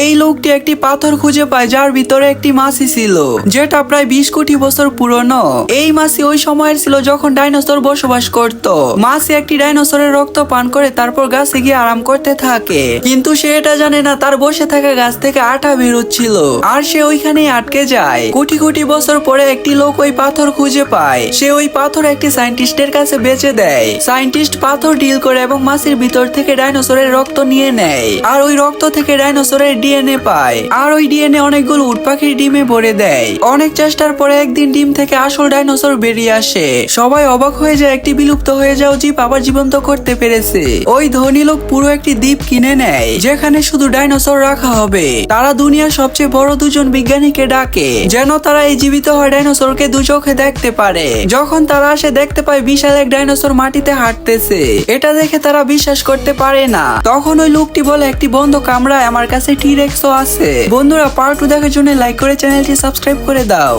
এই লোকটি একটি পাথর খুঁজে পায় যার ভিতরে একটি মাছি ছিল, যেটা প্রায় 20 কোটি বছর পুরনো। এই মাছি ওই সময়ের ছিল যখন ডাইনোসর বসবাস করত। মাছি একটি ডাইনোসরের রক্ত পান করে তারপর গাছে গিয়ে আরাম করতে থাকে, কিন্তু সে এটা জানে না তার বসে থাকা গাছ থেকে আঠা বেরোচ্ছিল আর সে ওইখানেই আটকে যায়। কোটি কোটি বছর পরে একটি লোক ওই পাথর খুঁজে পায়। সে ওই পাথর একটি সায়েন্টিস্টের কাছে বেচে দেয়। সায়েন্টিস্ট পাথর ডিল করে এবং মাছির ভিতর থেকে ডাইনোসরের রক্ত নিয়ে নেয় আর ওই রক্ত থেকে ডাইনোসরের ডিএনএ পায় আর ওই ডিএনএ অনেকগুলো উট পাখির ডিমে ভরে দেয়। অনেক চেষ্টার পরে একদিন ডিম থেকে আসল ডাইনোসর বেরিয়ে আসে। সবাই অবাক হয়ে যায় একটি বিলুপ্ত হয়ে যাওয়া জীব আবার জীবন্ত করতে পেরেছে। ওই ধনী লোক পুরো একটি দ্বীপ কিনে নেয় যেখানে শুধু ডাইনোসর রাখা হবে। তারা দুনিয়ার সবচেয়ে বড় দুজন বিজ্ঞানীকে ডাকে যেন তারা এই জীবিত হওয়া ডাইনোসরকে দু চোখে দেখতে পারে। যখন তারা আসে দেখতে পায় বিশাল এক ডাইনোসর মাটিতে হাঁটতেছে। এটা দেখে তারা বিশ্বাস করতে পারে না। তখন ওই লোকটি বলে একটি বন্ধ কামরায় আমার কাছে টি-রেক্সও আছে। বন্ধুরা পার্ট 2 দেখার জন্য লাইক করে চ্যানেলটি সাবস্ক্রাইব করে দাও।